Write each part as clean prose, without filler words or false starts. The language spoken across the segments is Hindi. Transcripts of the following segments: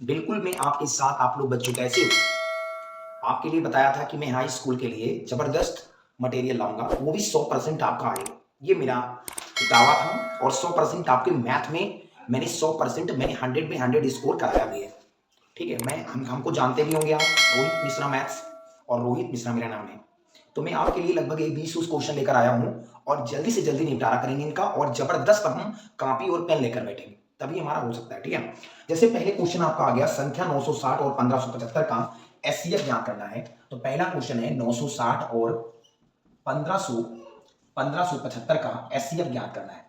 बिल्कुल मैं आपके साथ आप लोग बच्चों कैसे हो? आपके लिए बताया था कि मैं हाई स्कूल के लिए ज़बरदस्त मटेरियल लाऊँगा, वो भी 100% आपका आएगा। ये मेरा दावा था और 100% आपके मैथ में मैंने 100% मैंने 100 में 100 स्कोर कराया भी है। ठीक है? मैं हमको जानते भी होंगे आप, रोहित मिश्रा मैथ्स और रोहित मिश्रा मेरा नाम है। तो मैं आपके लिए लगभग एक 20 क्वेश्चन लेकर आया हूँ और जल्दी से जल्दी निपटारा करेंगे इनका और ज़बरदस्त हम कॉपी और पेन लेकर बैठेंगे, तभी हमारा हो सकता है, ठीक है? जैसे पहले क्वेश्चन आपका आ गया संख्या 960 और 1575 का एचसीएफ ज्ञात करना है। तो पहला क्वेश्चन है 960 और 1575 का एचसीएफ ज्ञात करना है।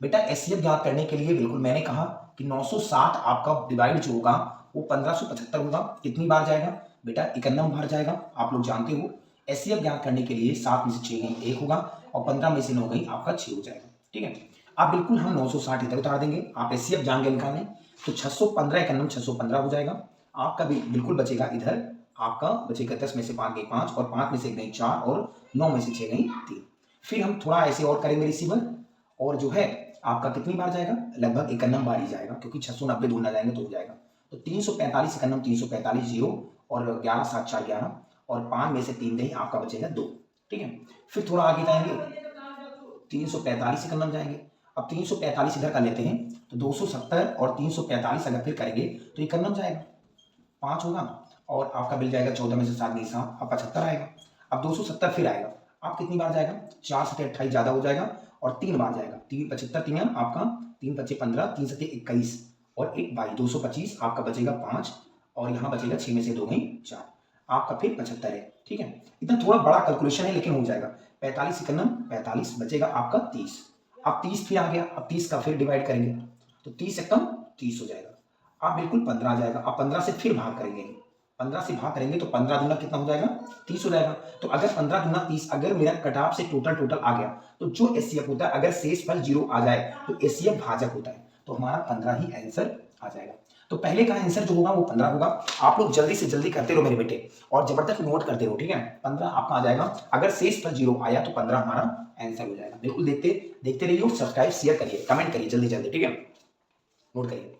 बेटा एचसीएफ ज्ञात करने के लिए बिल्कुल मैंने कहा कि 960 आपका डिवाइड जो होगा वो 1575 होगा। कितनी बार जाएगा बेटा? 91 बार जाएगा। आप लोग जानते हो एचसीएफ ज्ञात करने के लिए 7 में से 6 गई 1 होगा और 15 में से 9 गई आपका 6 हो जाएगा। ठीक है, आप बिल्कुल हम 960 इधर उतार देंगे। आप एचसीएफ जान के निकालने तो 615 91 615 हो जाएगा। आपका बिल्कुल बचेगा इधर, आपका बचेगा 10 में से 5 गई 5 और 5 में से 1 गई 4 और 9 में से 6 गई 3। फिर हम थोड़ा ऐसे और करेंगे रिसीवर और जो है आपका कितनी बार जाएगा? लगभग 91 बार ही जाएगा क्योंकि 690 दूर ना जाएंगे तो हो जाएगा। तो 345 91 345 जीरो और 11 7 4 11 और 5 में से 3 गई आपका बचेगा 2। ठीक है, फिर थोड़ा आगे जाएंगे 345 91 जाएंगे। अब 345 इधर कर लेते हैं तो 270 और 345 अगर फिर करेंगे तो 91 जाएगा, 5 होगा और आपका बिल जाएगा 14 में से 7 नहीं 7 अब 75 आएगा। अब 270 फिर आएगा, आप कितनी बार जाएगा? 4 से 28 ज्यादा हो जाएगा और 3 बार जाएगा। 3 75 3 आपका 3 पच्चे 15 3 सत्ते 21 और 1 22 225 आपका बचेगा 5 और यहाँ बचेगा 6 में से 2 गई 4, आपका फिर 75 है। ठीक है, इतना थोड़ा बड़ा कैलकुलेशन है लेकिन हो जाएगा। 45 91 45 बचेगा आपका 30। अब 30 फिर आ गया, अब 30 का फिर डिवाइड करेंगे तो 30 एकम 30 हो जाएगा। आप बिल्कुल 15 आ जाएगा। अब 15 से फिर भाग करेंगे, 15 से भाग करेंगे तो 15 दूना कितना हो जाएगा? 30 हो जाएगा। तो अगर 15 दूना 30 अगर मेरा कटाप से टोटल आ गया तो जो एचसीएफ होता है अगर शेष फल 0 आ जाए तो एचसीएफ भाजक होता है, तो हमारा 15 ही आंसर आ जाएगा। तो पहले का आंसर जो होगा वो 15 होगा। आप लोग जल्दी से जल्दी करते रहो मेरे बेटे और जबरदस्त नोट करते रहो। ठीक है, 15 आपका आ जाएगा। अगर शेष फल 0 आया तो 15 हमारा आंसर हो जाएगा। बिल्कुल देखते रहिए, सब्सक्राइब शेयर करिए कमेंट करिए जल्दी जल्दी। ठीक है, नोट करिए।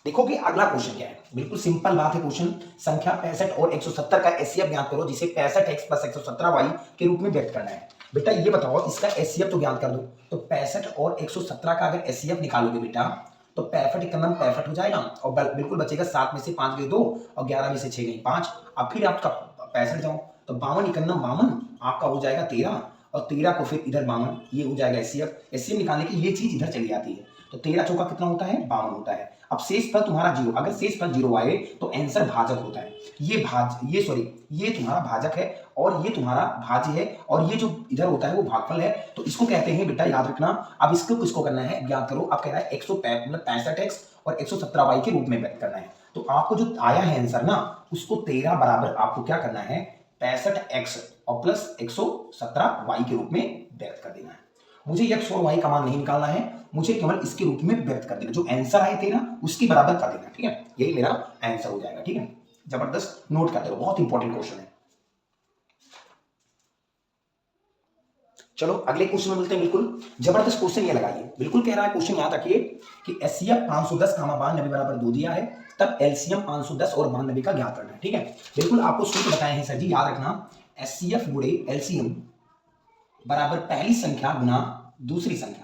देखो कि अगला क्वेश्चन क्या है, बिल्कुल सिंपल बात है। क्वेश्चन संख्या 65 और 170 का एचसीएफ ज्ञात करो जिसे 65x प्लस 117y के रूप में व्यक्त करना है। बेटा ये बताओ इसका एचसीएफ तो ज्ञात कर दो। तो 65 और 117 का अगर एचसीएफ निकालोगे बेटा तो 65 एकम 65 हो जाएगा और बिल्कुल बचेगा 7 में से 5 गई 2 और 11 में से 6 गई 5। अब फिर आपका 65 जाओ तो 52 एकम 52 आपका हो जाएगा 13 और 13 को फिर इधर 52, ये हो जाएगा एचसीएफ। एचसीएफ निकालने की ये चीज इधर चली जाती है तो 13 चौका कितना होता है? 52 होता है। अब शेष फल तुम्हारा 0, अगर शेष फल 0 आए तो आंसर भाजक होता है। ये तुम्हारा भाजक है और ये तुम्हारा भाज्य है और ये जो इधर होता है वो भागफल है। तो इसको कहते हैं बेटा, याद रखना। अब इसको किसको करना है ज्ञात करो। अब कह रहा है 65x और 117y के रूप में व्यक्त करना है। तो आपको जो आया है आंसर ना उसको 13 बराबर आपको क्या करना है? 65x और प्लस 117y के रूप में व्यक्त कर देना है। मुझे x और y का मान नहीं निकालना है, मुझे केवल इसके रूप में व्यक्त कर देना। जो आंसर आए 13 उसके बराबर कर देना। ठीक है, यही मेरा आंसर हो जाएगा। ठीक है, जबरदस्त नोट करते रहो, बहुत इंपॉर्टेंट क्वेश्चन है। चलो अगले क्वेश्चन में मिलते हैं। बिल्कुल जबरदस्त क्वेश्चन ये लगाइए। बिल्कुल कह रहा है क्वेश्चन, याद रखिए कि एचसीएफ 510 92 बराबर 2 दिया है, तब एलसीएम 510 और 92 का ज्ञात करना है। ठीक है, बिल्कुल आपको सूत्र बताए हैं सर जी, याद रखना। एचसीएफ गुणे एलसीएम बराबर पहली संख्या गुना दूसरी संख्या।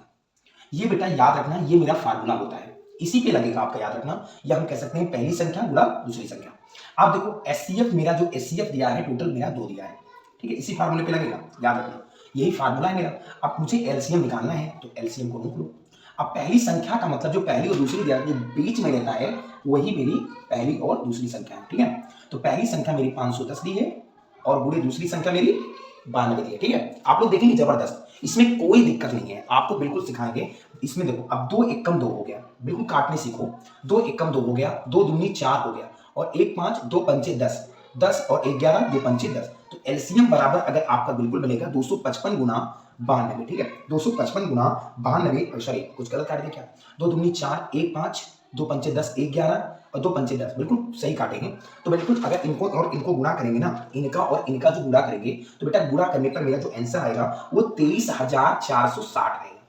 ये बेटा याद रखना, ये मेरा फार्मूला होता है, इसी पे लगेगा आपका, याद रखना। या हम कह सकते हैं पहली संख्या गुना दूसरी संख्या। आप देखो एचसीएफ मेरा जो एचसीएफ दिया है टोटल मेरा 2 दिया है। ठीक है, इसी फार्मूले पे लगेगा, याद रखना, यही फार्मूला है मेरा। अब मुझे एलसीएम निकालना है तो एलसीएम को रोक लो। अब पहली संख्या का मतलब जो पहली और दूसरी दिया जो बीच में रहता है वही मेरी पहली और दूसरी संख्या है। ठीक है, तो पहली संख्या मेरी 510 दी है और गुणे दूसरी संख्या मेरी 92 दी है। ठीक है, आप लोग देखेंगे जबरदस्त, इसमें कोई दिक्कत नहीं है, आपको बिल्कुल सिखाएंगे। इसमें देखो अब 2 एकम 2 हो गया, बिल्कुल काटने सीखो। 2 एकम 2 हो गया, 2 दूनी 4 हो गया और 1 5 2 पंचे 10 10 और 1 11 2 पंचे 10। तो एलसीएम बराबर अगर आपका बिल्कुल मिलेगा 255 गुना 92। ठीक है, 255 गुना 92, सॉरी कुछ गलत काट दिया क्या? 2 दूनी 4 1 5 2 पंचे 10 1 11 और 2 पंचे 10, बिल्कुल सही काटेंगे। तो बिल्कुल अगर इनको और इनको गुणा करेंगे ना, इनका और इनका जो गुणा करेंगे तो बेटा गुणा करने पर मेरा जो आंसर आएगा वो 23,460 आएगा।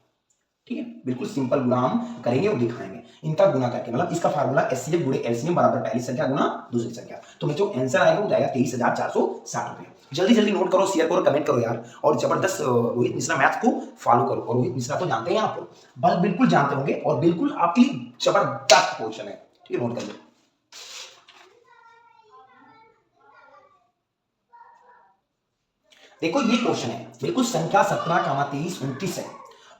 ठीक है, बिल्कुल सिंपल गुणा हम करेंगे और दिखाएंगे। इनका गुना करके मतलब इसका फार्मूला एचसीएफ गुणे एलसीएम बराबर पहली संख्या गुना दूसरी संख्या। तो मैं जो आंसर आएगा वो जाएगा 23,460 रुपए। जल्दी जल्दी नोट करो, शेयर करो, कमेंट करो यार, और जबरदस्त रोहित मिश्रा मैथ्स को फॉलो करो। और रोहित मिश्रा तो जानते हैं आप, बस बिल्कुल जानते होंगे, और बिल्कुल आपके लिए जबरदस्त क्वेश्चन है, ठीक है, नोट कर लो। देखो ये क्वेश्चन है, बिल्कुल संख्या 17, 23, 29 है,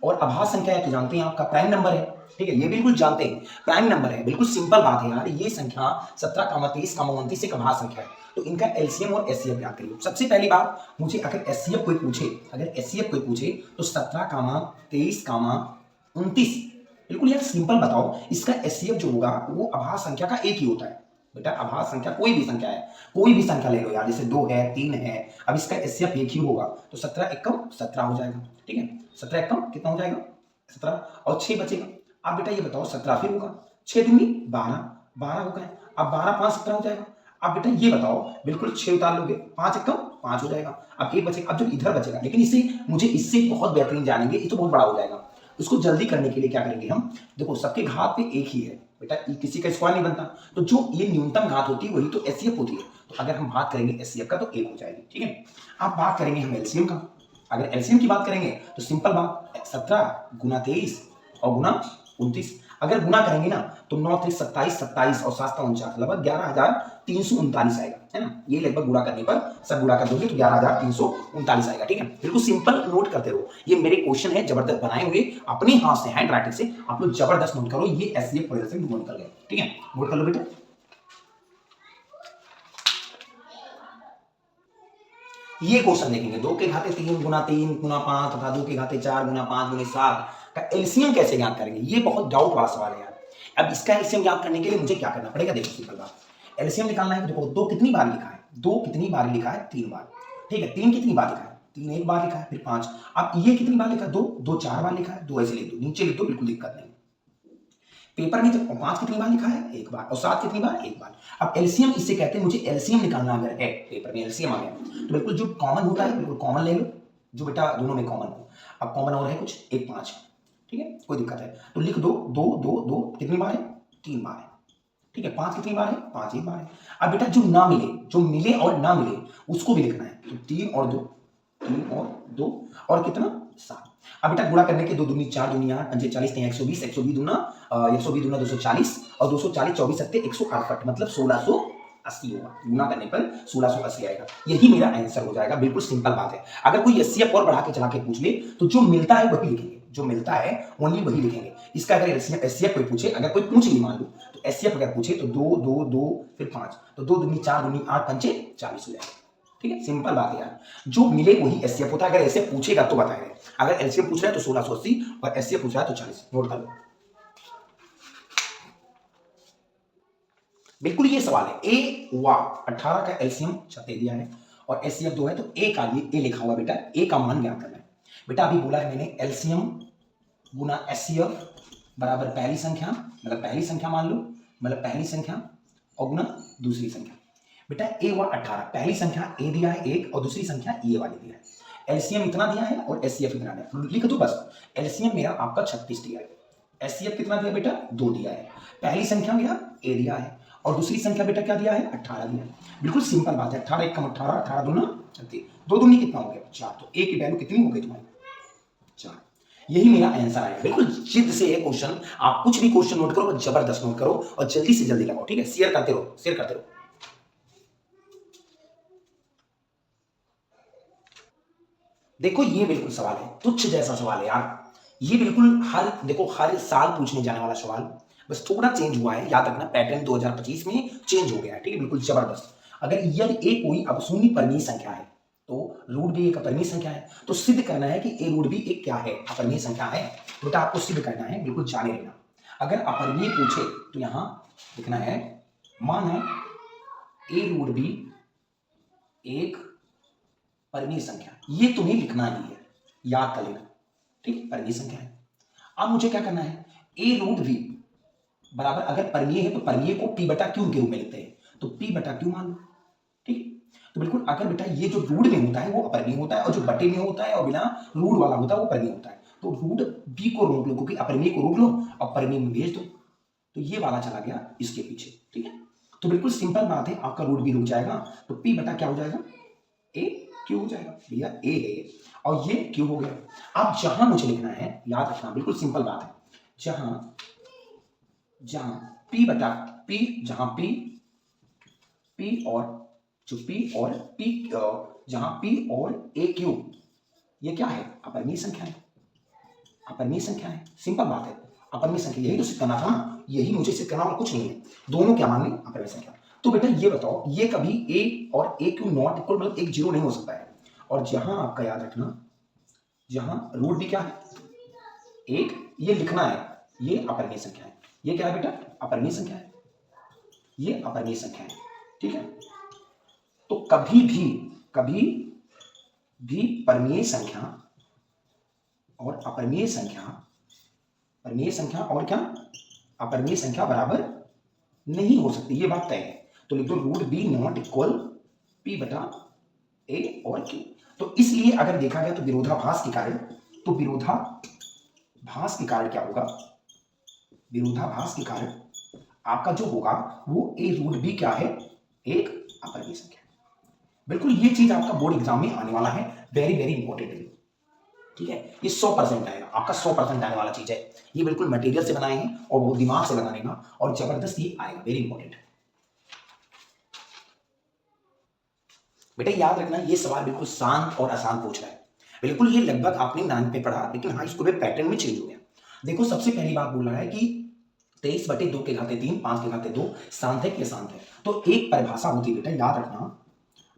और आभास संख्या है तो जानते हैं आपका प्राइम नंबर है, ठीक है, ये बिल्कुल जानते हैं प्राइम नंबर है, बिल्कुल सिंपल बात है यार। ये संख्या 17, 23, 29 एक आभास संख्या है, तो इनका एलसीएम और एचसीएफ याद करिए। सबसे पहली बात, मुझे अगर एचसीएफ कोई पूछे, तो 17, 23, 29, बिल्कुल यार सिंपल बताओ, इसका एचसीएफ जो होगा वो आभास संख्या का एक ही होता है बेटा। आभास संख्या कोई भी संख्या है, कोई भी संख्या ले लो यार, जैसे 2 है, 3 है, अब इसका एचसीएफ एक ही होगा, तो 17 एकम 17 हो जाएगा, ठीक है, 17 एकम कितना हो जाएगा 17, और 6 बचेगा। अब बेटा ये बताओ 17 फिर होगा, 6 दूनी 12, 12 हो गए, अब 12, 5, 17 हो जाएगा। अब बेटा ये बताओ, बिल्कुल 6 उतार लोगे, 5 एकम 5 हो जाएगा, अब 1 बचेगा। अब जो इधर बचेगा, लेकिन इसे मुझे इससे बहुत बेहतरीन जानेंगे, ये तो बहुत बड़ा हो जाएगा, उसको जल्दी करने के लिए क्या करेंगे हम, देखो सबके घात पे एक ही है बेटा, किसी का स्क्वायर नहीं बनता, तो जो ये न्यूनतम घात होती है वही तो एचसीएफ होती है। तो अगर हम बात करेंगे एचसीएफ का तो 1 हो जाएगी, ठीक है। अब बात करेंगे हम एलसीएम का। अगर एलसीएम की बात करेंगे तो सिंपल बात, 17 गुना 23 और गुना 29, अगर गुना करेंगे ना तो 9 3 27, 27 और 7 49, लगभग 11,339 आएगा, है ना। ये लगभग गुणा करने पर सब गुणा कर दोगे तो 11,339 आएगा, ठीक है। बिल्कुल सिंपल नोट करते रहो, ये मेरे क्वेश्चन है जबरदस्त बनाए हुए अपने हाथ से, हैंड राइटिंग से, आप लोग जबरदस्त नोट करो। ये एचसीएफ वजह से नोट कर गए, ठीक है, नोट कर लो बेटा। ये क्वेश्चन देखेंगे, 2 के घाते 3 गुना 3 गुना 5 तथा 2 के घाते 4 गुना 5 गुना 7 का एलसीएम कैसे ज्ञात करेंगे। ये बहुत डाउट वाला सवाल है यार। अब इसका एलसीएम ज्ञात करने के लिए मुझे क्या करना पड़ेगा, देखो सिंपल बात, एलसीएम निकालना है। देखो 2 कितनी बार लिखा है, 2 कितनी बार लिखा है, 3 बार, ठीक है। 3 कितनी बार लिखा है, 3 एक बार लिखा है, फिर 5। अब ये कितनी बार लिखा है, 2, 2 4 बार लिखा है, 2 ऐसे लिख दो, नीचे लिख दो, बिल्कुल दिक्कत नहीं। पेपर में जब 5 कितनी बार लिखा है, एक बार, और 7 कितनी बार, एक बार। अब एलसीएम इससे कहते हैं, मुझे एलसीएम निकालना अगर है, पेपर में एलसीएम आ गया तो बिल्कुल जो कॉमन होता है बिल्कुल कॉमन ले लो, जो बेटा दोनों में कॉमन हो। अब कॉमन और है कुछ, 1 5, ठीक है, कोई दिक्कत है तो लिख दो, 2 2 2 कितनी बार है, 3 बार है, ठीक है। 5 कितनी बार है, 5 एक बार है। अब बेटा जो ना मिले, जो मिले और ना मिले उसको भी लिखना है, तो 3 और 2, 3 और 2 और कितना 7। अब बेटा गुणा करने के 2 दूनी 4 दूनी 8 5 40 120, 120 दूना 240 और 240 24 सत्ते 168, मतलब 1680 होगा। गुणा करने पर 1680 आएगा, यही मेरा आंसर हो जाएगा। बिल्कुल सिंपल बात है। अगर कोई एचसीएफ और बढ़ा के चला के पूछ ले तो जो मिलता है वही लिखेंगे, जो मिलता है ओनली वही लिखेंगे। इसका अगर एचसीएफ कोई पूछे, अगर कोई पूछ ली मान लो, तो एचसीएफ अगर पूछे तो 2 2 2 फिर 5, तो 2 दूनी 4 दूनी 8 पंचे 40 हो जाएगा, ठीक है। सिंपल बात है यार, जो मिले वही एचसीएफ होता है। अगर ऐसे पूछेगा तो बताएंगे, अगर एलसीएम पूछ रहा है तो 1680 और एचसीएफ पूछ रहा है तो 40, नोट कर लो। बिल्कुल ये सवाल है, ए हुआ 18 का एलसीएम दे दिया है और एचसीएफ 2 है, तो ए का ये ए लिखा हुआ बेटा, ए का मान ज्ञात करना है बेटा। अभी बोला है मैंने एलसीएम गुना एचसीएफ बराबर पहली संख्या, मतलब पहली संख्या मान लो, मतलब पहली संख्या और गुना दूसरी संख्या। बेटा ए हुआ 18, पहली संख्या ए दिया है 1 और दूसरी संख्या ये वाली दिया है। एलसीएम इतना दिया है और एचसीएफ इतना दिया है, लिख दो बस। एलसीएम मेरा आपका 36 दिया है, एचसीएफ कितना दिया बेटा, 2 दिया है। पहली संख्या मेरा ए दिया है और दूसरी संख्या बेटा क्या दिया है, 18 दिया है। बिल्कुल सिंपल बात है, 18 एक कम 18, 18 दूना 36, 2 दूनी कितना हो गया 4, तो ए की वैल्यू कितनी हो गई तुम्हारी 4। यही मेरा आंसर आएगा। बिल्कुल जिद से है क्वेश्चन, आप कुछ भी क्वेश्चन नोट करो, जबरदस्त नोट करो और जल्दी से जल्दी लगाओ, ठीक है। शेयर करते रहो, शेयर करते रहो। देखो ये बिल्कुल सवाल है, तुच्छ जैसा सवाल है यार। ये बिल्कुल हर साल पूछने जाने वाला सवाल, बस थोड़ा चेंज हुआ है, याद रखना पैटर्न 2025 में चेंज हो गया है, ठीक है। बिल्कुल जबरदस्त। अगर यदि ए कोई अशून्य परिमेय संख्या है तो रूट भी एक अपरिमेय संख्या है, तो सिद्ध करना है कि ए रूट भी एक क्या है, अपरिमेय संख्या है। बेटा आपको सिद्ध करना है, बिल्कुल जाने रहना। अगर अपरिमेय पूछे तो यहां लिखना है, माना ए रूट भी एक परिमेय संख्या, ये तुम्हें लिखना ही है, याद कर लेना, ठीक, परिमेय संख्या है। अब मुझे क्या करना है, ए रूट भी बराबर, अगर परिमेय है तो परिमेय को पी बटा क्यू के रूप में लिखते हैं, तो पी बटा क्यू मान लो, ठीक। तो बिल्कुल अगर बेटा ये जो रूट में होता है वो अपरिमेय होता है और जो बटे में होता है और बिना रूट वाला होता है वो परिमेय होता है। तो रूट बी को रोक लो, क्योंकि अपरिमेय को रोक लो और परिमेय में भेज दो, तो ये वाला चला गया इसके पीछे। ठीक है, तो बिल्कुल सिंपल बात है, आपका रूट बी रुक जाएगा, तो पी बटा क्या हो जाएगा, ए क्यू हो जाएगा। भैया ए है और ये क्यू हो गया। अब जहां मुझे लिखना है, याद रखना, बिल्कुल सिंपल बात है, जहां पी बटा पी, जहां पी और जो पी और पी, जहां पी और ए क्यू, ये क्या है, अपरिमेय संख्या है, अपरिमेय संख्या है। सिंपल बात है, अपरिमेय संख्या, यही तो सिद्ध करना था ना, यही मुझे सिद्ध करना और कुछ नहीं है। दोनों क्या मान लें, अपरिमेय संख्या। तो बेटा ये बताओ, ये कभी ए और ए क्यू नॉट इक्वल, मतलब एक जीरो नहीं हो सकता है। और जहां आपका याद रखना, जहां रूट भी क्या है, एक, ये लिखना है, ये अपरिमेय संख्या है। ये क्या है बेटा, अपरिमेय संख्या है, ये अपरिमेय संख्या है। ठीक है, तो कभी भी परिमेय संख्या और अपरिमेय संख्या, परिमेय संख्या और क्या, अपरिमेय संख्या बराबर नहीं हो सकती, ये बात तय है। तो लिख दो root b not equal p बटा ए और क्यू। तो इसलिए अगर देखा गया तो विरोधाभास के कारण, तो विरोधाभास के कारण क्या होगा, विरोधाभास के कारण आपका जो होगा वो ए रूट बी क्या है, एक अपरिमेय संख्या। बिल्कुल ये चीज आपका बोर्ड एग्जाम में आने वाला है, वेरी वेरी इंपॉर्टेंट है। ठीक है, ये 100% आएगा आपका, 100% आने वाला चीज है। ये बिल्कुल मटेरियल से बनाए हैं और वो दिमाग से बनाने का, और जबरदस्त ये आएगा, वेरी इंपॉर्टेंट है। बेटा याद रखना, ये सवाल बिल्कुल शांत और आसान पूछ रहा है। बिल्कुल ये लगभग आपने 9 पे पढ़ा, लेकिन हाँ इसको भी पैटर्न में चेंज हो गया। देखो सबसे पहली बात बोल रहा है कि 23/2 के घाते 3, 5 के घाते 2 शांत है कि अशांत है। तो एक परिभाषा होती है बेटा, याद रखना,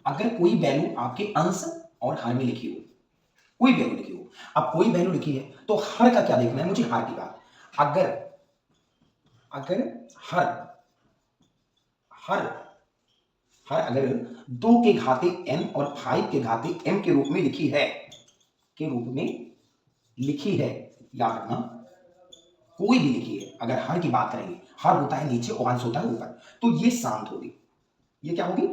अगर कोई वैल्यू आपके अंश और हर में लिखी हो, कोई वैल्यू लिखी हो, अब कोई वैल्यू लिखी है तो हर का क्या देखना है मुझे, हर की बात। अगर हर अगर 2 के घाते n और 5 के घाते m के रूप में लिखी है, याद रखना, कोई भी लिखी है, अगर हर की बात करेंगे, हर होता है नीचे और अंश होता है ऊपर, तो ये शांत होगी। ये क्या होगी,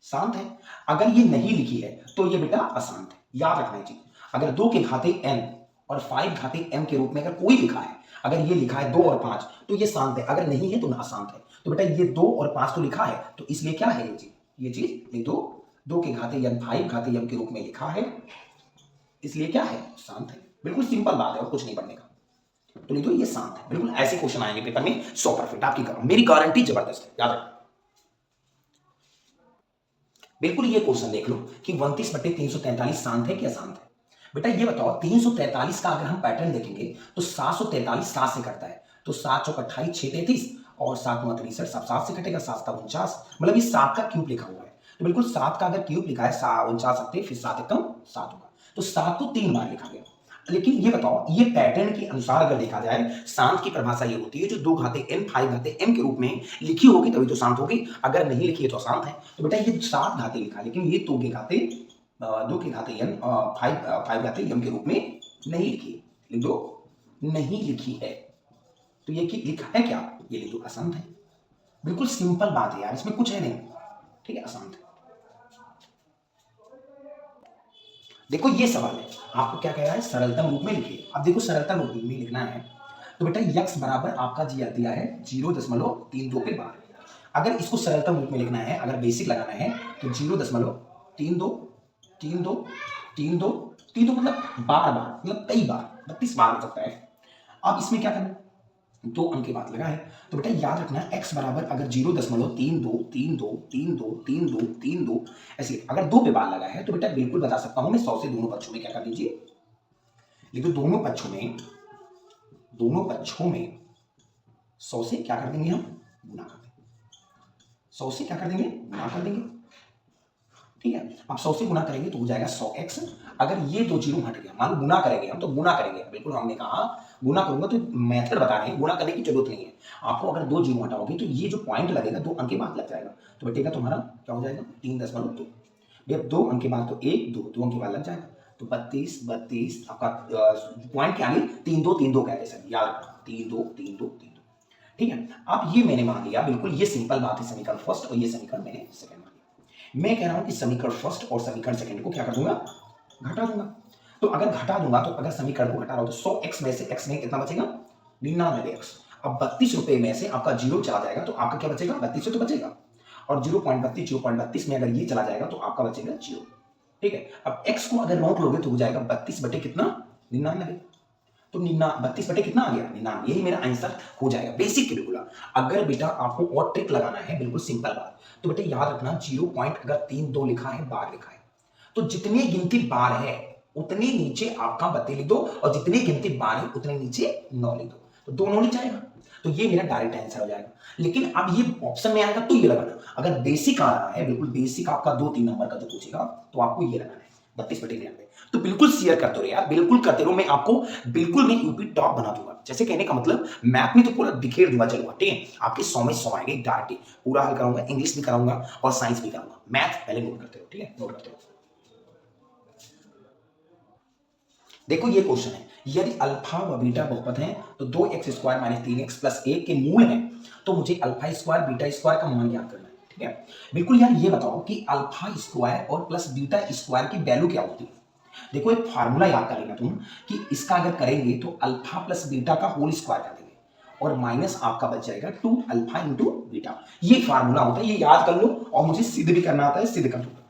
शांत है। अगर ये नहीं लिखी है तो ये बेटा अशांत है। याद रखना है जी, अगर 2 के घाते n और 5 घाते m के रूप में अगर कोई लिखा है, अगर ये लिखा है 2 और 5, तो ये शांत है, अगर नहीं है तो अशांत है। तो बेटा ये 2 और 5 तो लिखा है, तो इसलिए क्या है ये चीज लिख दो, 2 के घाते n 5 घाते m के रूप में लिखा है, इसलिए क्या है, शांत है। बिल्कुल सिंपल बात है और कुछ नहीं पढ़ने का, तो लिख दो ये शांत है। बिल्कुल ऐसे क्वेश्चन आएंगे पेपर में 100% आपकी, मेरी गारंटी जबरदस्त है, याद रखना। बिल्कुल ये क्वेश्चन देख लो कि 29/343 शांत है कि अशांत है। बेटा ये बताओ 343 का अगर हम पैटर्न देखेंगे तो 743 7 से कटता है, तो 7 चौक 28 6 33 और 7 9 63 सब 7 से कटेगा, 7 49, मतलब इस 7 का क्यूब लिखा हुआ है। तो बिल्कुल 7 का अगर क्यूब लिखा है 49 सकते, फिर 7 एकम 7 होगा, तो 7 को 3 बार लिखा गया। लेकिन ये बताओ, ये पैटर्न के अनुसार अगर देखा जाए, शांत की परिभाषा ये होती है जो 2 घाते n 5 घाते m के रूप में लिखी होगी तभी तो शांत होगी, अगर नहीं लिखी है तो अशांत है। तो बेटा ये 7 घाते लिखा है, लेकिन ये 2 के घाते n 5 घाते m के रूप में नहीं लिखी, लिख दो नहीं लिखी है। तो ये लिखा है क्या, ये लिख दो अशांत है। बिल्कुल सिंपल बात है यार, इसमें कुछ है नहीं। ठीक है, अशांत है। देखो ये सवाल है, आपको क्या कह रहा है, सरलतम रूप में लिखिए। अब देखो सरलतम रूप में लिखना है, तो बेटा x बराबर आपका जी दिया है 0.32 के बाद। अगर इसको सरलतम रूप में लिखना है, अगर बेसिक लगाना है, तो 0.32 मतलब बार मतलब कई बार 32 बार हो सकता है। अब इसमें क्या करना है, 2 अंक के बाद लगा है, तो बेटा याद रखना x बराबर अगर 0.32 ऐसे अगर 2 पे बार लगा है, तो बेटा बिल्कुल बता सकता हूं मैं 100 से दोनों पक्षों में क्या कर दीजिए, लिखो दोनों पक्षों में 100 से क्या कर देंगे, हम गुना कर देंगे, 100 से क्या कर देंगे, गुना कर देंगे। ठीक है, अब 100 से गुना करेंगे तो हो जाएगा 100x। अगर ये 2 जीरो हट गया, मान लो गुना करेंगे हम, तो गुना करेंगे, बिल्कुल हमने कहा गुना करूंगा, तो मेथड बता रहे हैं, गुना करने की जरूरत नहीं है आपको। अगर 2 जीरो हटाओगे तो ये जो पॉइंट लगेगा 2 अंक के बाद लग जाएगा, तो बेटेगा तुम्हारा क्या हो जाएगा 3.2। जब 2 अंक के बाद तो 1 2 2 अंक के बाद लग जाएगा, तो 32 आपका पॉइंट क्या आगे 3 2 कहते सर, याद रखना 3 2 3 2 3 2। ठीक है, अब ये मैंने मान लिया, बिल्कुल ये सिंपल बात है, समीकरण फर्स्ट और ये समीकरण मैंने सेकंड मान लिया। मैं कह रहा हूं कि समीकरण फर्स्ट और समीकरण सेकंड को क्या कर दूंगा, घटा दूंगा। तो अगर घटा दूंगा तो अगर समीकरण को घटा रहा हूं तो 100x में से x में कितना बचेगा 99x। अब 32 रुपए में से आपका जीरो चला जाएगा तो आपका क्या बचेगा 32 तो बचेगा, और 0.32 में अगर ये चला जाएगा तो आपका बचेगा जीरो। ठीक है, अब x को अगर नोट लोगे तो हो जाएगा 32 बटे कितना 99। तो 32 बटे कितना आ गया 99, यही मेरा आंसर हो जाएगा। Basic calculus. अगर बेटा आपको और ट्रिक लगाना है, बिल्कुल सिंपल बात, तो बेटा याद रखना 0 पॉइंट अगर 3 2 लिखा है बार लिखा है तो जितनी गिनती बार है उतनी नीचे आपका बत्ती लिख दो, और जितनी गिनती बार है उतने नीचे 9 लिख दो, तो 2 9 लिख जाएगा। तो ये मेरा डायरेक्ट आंसर हो जाएगा। लेकिन अब ये ऑप्शन में आएगा तो ये लगाना, अगर बेसिक आ रहा है बिल्कुल बेसिक आपका 2 3 नंबर का जो पूछेगा तो आपको ये लगाना है 32 बटे 99। तो बिल्कुल शेयर करते रहो यार, बिल्कुल करते रहो, मैं आपको बिल्कुल मैं यूपी टॉप बना दूंगा। जैसे कहने का मतलब मैथ में तो पूरा बिखेर दूंगा, चलूंगा, ठीक है, आपके 100 में 100 आएंगे गारंटी, पूरा हल कराऊंगा, इंग्लिश भी कराऊंगा और साइंस भी कराऊंगा। मैथ पहले नोट करते रहो, ठीक है, नोट करते रहो। देखो ये क्वेश्चन है, यदि अल्फा व बीटा बहुपद हैं तो 2x² - 3x + 1 के मूल हैं, तो मुझे अल्फा स्क्वायर बीटा स्क्वायर का मान ज्ञात करना है। ठीक है, बिल्कुल यार ये बताओ कि अल्फा स्क्वायर और प्लस बीटा स्क्वायर की वैल्यू क्या होती है। देखो एक फार्मूला याद कर लेना तुम कि इसका अगर करेंगे तो अल्फा प्लस बीटा का होल स्क्वायर कर देंगे और माइनस आपका बच जाएगा 2 अल्फा इंटू बीटा। ये फार्मूला होता है, ये याद कर लो, और मुझे सिद्ध भी करना आता है, सिद्ध कर दो।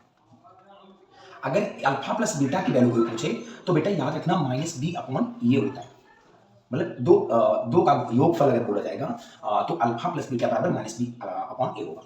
अगर अल्फा प्लस बीटा की वैल्यू कोई पूछे तो बेटा याद रखना -b अपॉन ये होता है, मतलब दो का योगफल अगर बोला जाएगा तो अल्फा प्लस बीटा बराबर -b अपॉन ए होगा।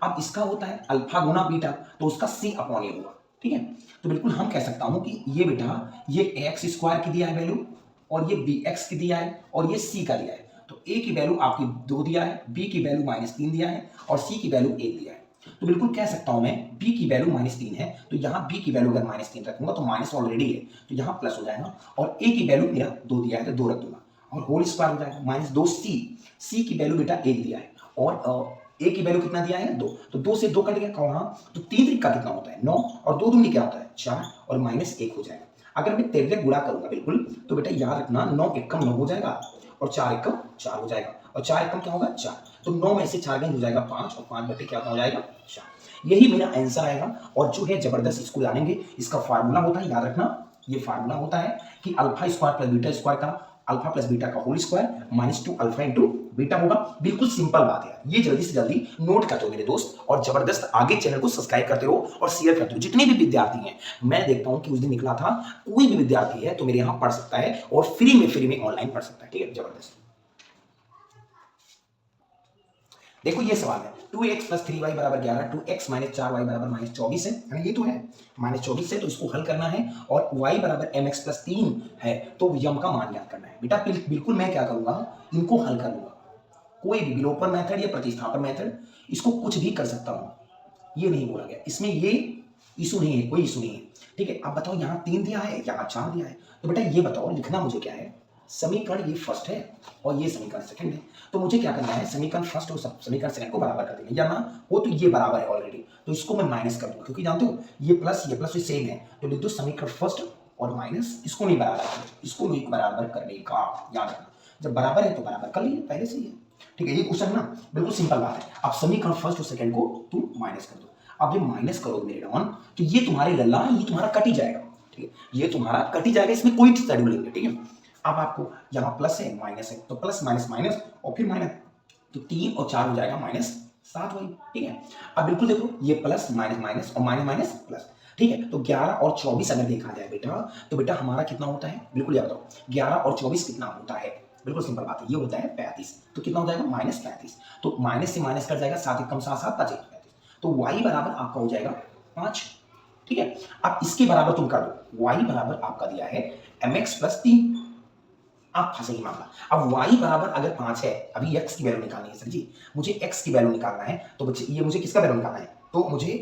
अब इसका होता है अल्फा गुना बीटा तो उसका c अपॉन ए होगा। ठीक है, तो बिल्कुल हम कह सकता हूं कि ये बेटा ये एक्स स्क्वायर की दिया है वैल्यू, और ये बी एक्स की दिया है, और ये c का दिया है। तो a की वैल्यू आपकी 2 दिया है, b की वैल्यू -3 दिया है, और c की वैल्यू 1 दिया है। तो बिल्कुल कह सकता हूं मैं b की वैल्यू -3 है तो यहां b की वैल्यू अगर -3 रखूंगा तो माइनस ऑलरेडी है तो यहां प्लस हो जाएगा, और a की वैल्यू मेरा 2 दिया है तो 2 रख दूंगा, और होल स्क्वायर हो जाएगा -2c। c की वैल्यू बेटा 1 दिया है, और a की वैल्यू कितना दिया है 2, तो 2 से 2 कट गया कहां, तो 3 3 का कितना होता है 9, और 2 दूनी क्या होता है 4, और -1 हो जाएगा। अगर मैं तेरे गुणा करूंगा बिल्कुल तो बेटा याद रखना 9 एकम 9 हो जाएगा, और 4 एकम 4 हो जाएगा, और 4 एकम क्या होगा 4, तो 9 में से 4 गए हो जाएगा 5, और 5 बटे क्या हो जाएगा 4। यही मेरा आंसर आएगा। और जो है जबरदस्त इसको जानेंगे, इसका फार्मूला होता है, याद रखना ये फार्मूला होता है कि alpha square plus beta square का अल्फा प्लस बीटा का whole square -2 alpha into beta होगा। बिल्कुल सिंपल बात है, ये जल्दी से जल्दी नोट करते हो मेरे दोस्त, और जबरदस्त आगे चैनल को सब्सक्राइब करते हो और शेयर करते हो। जितने भी विद्यार्थी हैं, मैं देखता हूं कि उस दिन निकला था, कोई भी विद्यार्थी है तो मेरे यहां पढ़ सकता है, और फ्री में ऑनलाइन पढ़ सकता है। ठीक है, जबरदस्त। देखो ये सवाल है 2x + 3y = 11, 2x - 4y = -24 है, ये तो है -24 है, तो इसको हल करना है, और y = mx + 3 है तो यम का मान ज्ञात करना है। बेटा बिल्कुल मैं क्या करूंगा, इनको हल कर लूंगा, कोई भी विलोपन मेथड या प्रतिस्थापन मेथड, इसको कुछ भी कर सकता हूं, ये नहीं बोला गया, इसमें ये इशू नहीं है, कोई इशू नहीं है। ठीक है, अब बताओ यहाँ 3 दिया है, यहाँ 4 दिया है, तो बेटा ये बताओ लिखना मुझे क्या है, समीकरण ये फर्स्ट है और ये समीकरण सेकंड है, तो मुझे क्या करना है, समीकरण फर्स्ट और समीकरण सेकंड को बराबर कर देना, या ना हो तो ये बराबर है ऑलरेडी, तो इसको मैं माइनस कर दूंगा, क्योंकि जानते हो ये प्लस ये सेम है, तो लिख दो समीकरण फर्स्ट और माइनस, इसको नहीं बराबर करना, इसको नहीं बराबर करने का, याद रखना जब बराबर है तो बराबर कर लीजिए, पहले से ही है। ठीक है, ये क्वेश्चन ना बिल्कुल सिंपल बात है। अब समीकरण फर्स्ट और सेकंड को तुम माइनस कर दो, अब ये माइनस करोगे मेरे डॉन तो ये तुम्हारे लल्ला ये तुम्हारा कट ही जाएगा। ठीक है, ये तुम्हारा कट ही जाएगा, इसमें कोई शेड्यूल नहीं है। ठीक है, अब आपको यहाँ प्लस है माइनस है तो प्लस माइनस माइनस और फिर माइनस, तो 3 और 4 हो जाएगा -7 वही। ठीक है, अब बिल्कुल देखो ये प्लस माइनस माइनस और माइनस माइनस प्लस। ठीक है, तो 11 और 24 अगर देखा जाए बेटा तो बेटा हमारा कितना होता है, बिल्कुल याद रखो 11 और 24 कितना होता है, बिल्कुल सिंपल बात है, ये होता है 35, तो कितना हो जाएगा -35, तो माइनस से माइनस कर जाएगा, 7 एकम 7 7 35, तो y बराबर आपका हो जाएगा 5। ठीक है, अब इसके बराबर तुम कर दो, y बराबर आपका दिया है mx + 3, आप फंसे ही मामला। अब y बराबर अगर 5 है, अभी x की वैल्यू निकालनी है सर जी, मुझे x की वैल्यू निकालना है, तो बच्चे ये मुझे किसका वैल्यू निकालना है, तो मुझे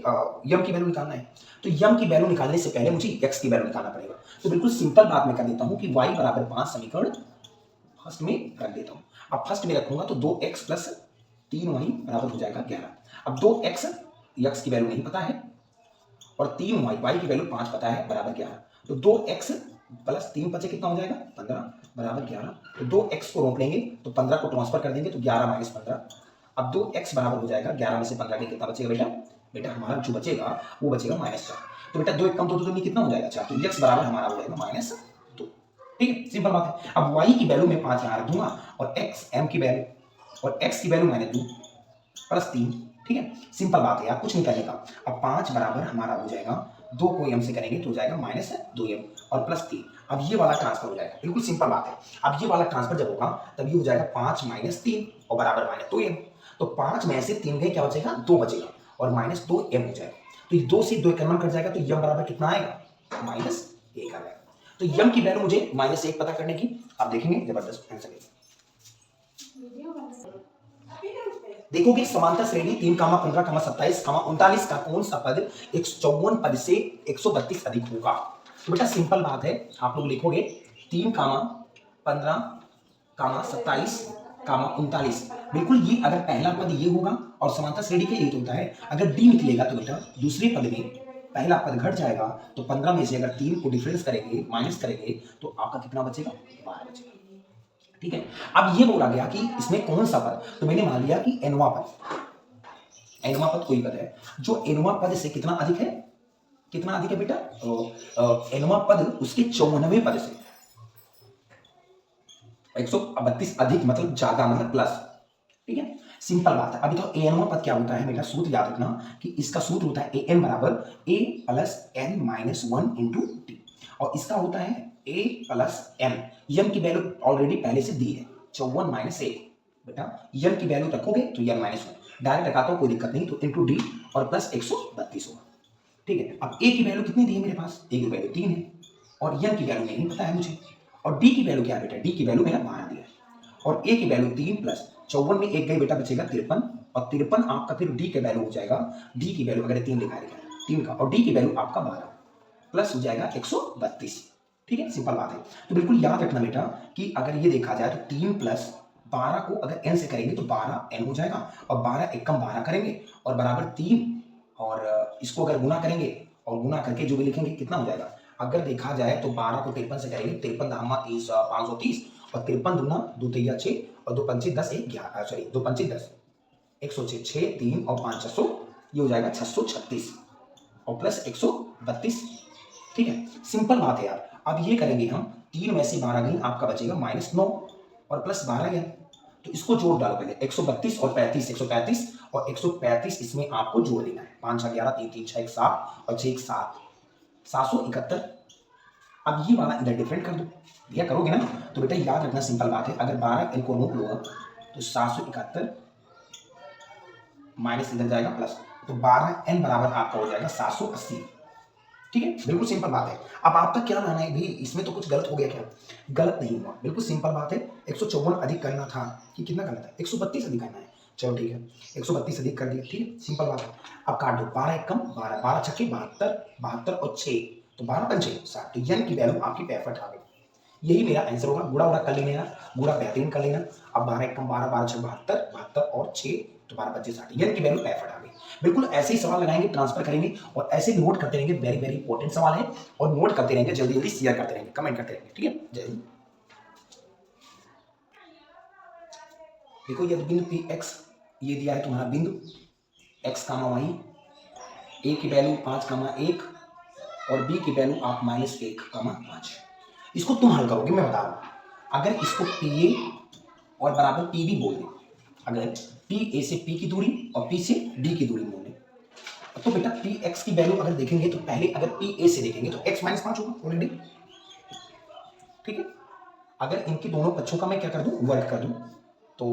यम की वैल्यू निकालना है, तो यम की वैल्यू निकालने से पहले मुझे x की वैल्यू निकालना पड़ेगा। तो बिल्कुल सिंपल बात मैं कर देता हूं कि y बराबर 5 समीकरण फर्स्ट में रख देता हूं। अब फर्स्ट में रखूंगा तो 2x + 3y बराबर हो जाएगा 11। अब 2x x की वैल्यू नहीं पता है, और 3y y की वैल्यू 5 पता है, बराबर 11, तो 2x + 3 बचे कितना हो जाएगा 15 बराबर 11, तो 2x को रोक लेंगे तो 15 को ट्रांसफर कर देंगे तो 11 - 15। अब 2x बराबर हो जाएगा 11 में से 15 के कितना बचेगा बेटा, बेटा हमारा जो बचेगा वो बचेगा -4। तो बेटा 2 1 कम 2 तो कितना हो जाएगा 4, तो x बराबर हमारा हो जाएगा -2। ठीक है, सिंपल बात है। अब y की वैल्यू मैं 5 यहाँ रख दूंगा और x m की वैल्यू और x की वैल्यू -2 +3। ठीक है, सिंपल बात है यार, कुछ नहीं करने का। अब 5 बराबर हमारा हो जाएगा 2 को m से करेंगे तो हो जाएगा -2m और +3। अब ये वाला ट्रांसफर हो जाएगा, बिल्कुल सिंपल बात है। अब ये वाला ट्रांसफर जब होगा तब ये हो जाएगा 5 - 3 और बराबर -2m। तो 5 में से 3 गए, क्या बचेगा 2 बचेगा और -2m हो जाएगा। तो ये 2 से 2 कन्वर्ट कर जाएगा तो m बराबर कितना आएगा -1 आ जाएगा। तो m की वैल्यू मुझे -1 पता करने की, आप देखेंगे जबरदस्त आंसर है। देखोगे समांतर श्रेणी 3, 15, 27, 39 का कौन सा पद 154 पद से 132 अधिक होगा। तो बेटा सिंपल बात है, आप लोग लिखोगे 3, 15, 27, 39। बिल्कुल ये अगर पहला पद ये होगा और समांतर श्रेणी के ये होता है, अगर डी निकलेगा तो बेटा दूसरे पद में पहला पद घट जाएगा, तो 15 में से अगर 3 को डिफरेंस करेंगे, माइनस करेंगे तो आपका कितना बचेगा 12 बचेगा। ठीक है, अब ये बोला गया कि इसमें कौन सा पद, तो मैंने मान लिया कि एनवा पद। एनवा पद कोई पद है जो एनवा पद से कितना अधिक है, कितना अधिक है बेटा, एनवा पद उसके 94वें पद से 132 अधिक, मतलब ज्यादा, मतलब प्लस। ठीक है, सिंपल बात है। अभी तो एनवा पद क्या होता है बेटा, सूत्र याद रखना कि इसका सूत्र होता है एन बराबर a + n - 1 × t और इसका होता है a + m। m की वैल्यू ऑलरेडी पहले से दी है 54 - 1। बेटा m की वैल्यू रखोगे तो n - 1 डायरेक्ट रखाता हूं, कोई दिक्कत नहीं, तो × d और प्लस 132 होगा। ठीक है, अब a की वैल्यू कितनी दी है मेरे पास, a की वैल्यू 3 है और m की वैल्यू नहीं पता है मुझे, और d की वैल्यू क्या है बेटा, d की वैल्यू मेरा 12 दिया है और a की वैल्यू 3 + 54 में एक गई बेटा बचेगा 53 और 53 आपका फिर d के वैल्यू हो जाएगा, d की वैल्यू अगर 3 लिखा है 3 का, और d की वैल्यू आपका 12 प्लस हो जाएगा 132। ठीक है, सिंपल बात है। तो बिल्कुल याद रखना बेटा कि अगर ये देखा जाए तो 3 + 12 को अगर n से करेंगे तो 12 n हो जाएगा और 12 एकम 12 करेंगे और बराबर 3 और इसको अगर गुना करेंगे और गुना करके जो भी लिखेंगे कितना हो जाएगा। अगर देखा जाए तो 12 को 53 से करेंगे, 53 धामा 30 530 और 53 दूना 2 तिया 6 और 2 पंचे 10 1 11, सॉरी 2 पंचे 10 106 6 3 और 5 600, ये हो जाएगा 636 और प्लस 132। ठीक है, सिंपल बात है यार। अब ये करेंगे हम 3 में से 12 गई, आपका बचेगा -9 और प्लस 12 है, तो इसको जोड़ डालो पहले 132 और 35 135 और 135 इसमें आपको जोड़ देना है, 5 6 11 3 3 6 1 7 और 6 1 7 771। अब ये वाला इधर डिफरेंट कर दो, यह करोगे ना तो बेटा याद रखना सिंपल बात है, अगर 12 n को नोट लो तो 771 माइनस इधर जाएगा प्लस, तो 12 n बराबर आपका हो जाएगा 780। ठीक है, बिल्कुल सिंपल बात है। अब आपका क्या मानना है भी, इसमें तो कुछ गलत हो गया क्या, गलत नहीं हुआ, बिल्कुल सिंपल बात है। 154 अधिक करना था कि कितना करना था, 132 अधिक करना है, चलो ठीक है 132 अधिक कर दिया। ठीक है, सिंपल बात है। अब काट दो, 12 1 कम 12, 12 छक्के 72, 72 और 6 तो 12 पंचे 60, तो n की वैल्यू आपकी 65 आ गई। यही मेरा आंसर होगा। गुड़ा उड़ा कर लेना यार, गुड़ा बेहतरीन कर लेना। अब 12 1 कम 12, 12 6 72, 72 और 6 तो 12 25 60, n की वैल्यू 65 आ गई। बिल्कुल ऐसे ही सवाल लगाएंगे, ट्रांसफर करेंगे और ऐसे नोट करते रहेंगे। वेरी वेरी इंपॉर्टेंट सवाल है और नोट करते रहेंगे, जल्दी जल्दी शेयर करते रहेंगे, कमेंट करते रहेंगे। ठीक है, जय हिंद। देखो यदि बिंदु पी एक्स ये दिया है तुम्हारा बिंदु x, y, a की वैल्यू 5, 1 और b की वैल्यू आप -1, 5। इसको तुम हल करोगे, मैं बता रहा हूं। अगर इसको pa और बराबर pb बोल दें, अगर pa से p की दूरी और p से d की दूरी बोल दें, तो बेटा px की वैल्यू अगर देखेंगे तो पहले अगर pa से देखेंगे तो x -5 होगा ऑलरेडी। ठीक है, अगर इनके दोनों पक्षों का मैं क्या कर दूं, वर्ग कर दूं, तो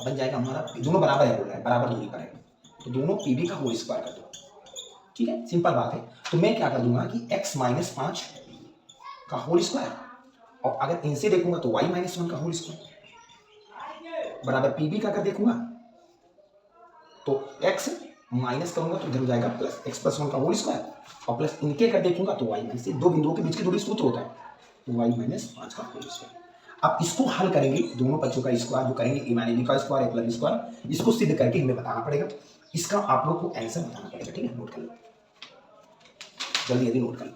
बन जाएगा हमारा, दोनों बराबर है बोल रहा है, बराबर दूरी पर है, तो दोनों pb का होल स्क्वायर कर दो। ठीक है, सिंपल बात है। तो मैं क्या कर दूंगा कि x -5 का होल स्क्वायर और अगर इनसे देखूंगा तो y -1 का होल स्क्वायर बराबर pb का अगर देखूंगा तो x माइनस करूंगा तो इधर हो जाएगा प्लस x + 1 का होल स्क्वायर और प्लस इनके अगर देखूंगा तो y से दो बिंदुओं के बीच की दूरी सूत्र होता है, तो y -5 का होल स्क्वायर। अब इसको हल करेंगे, दोनों पक्षों का स्क्वायर जो करेंगे a - b का स्क्वायर a + b स्क्वायर, इसको सिद्ध करके हमें बताना पड़ेगा। इसका आप लोग को आंसर बताना पड़ेगा। ठीक है, नोट कर लो, जल्दी जल्दी नोट कर लो।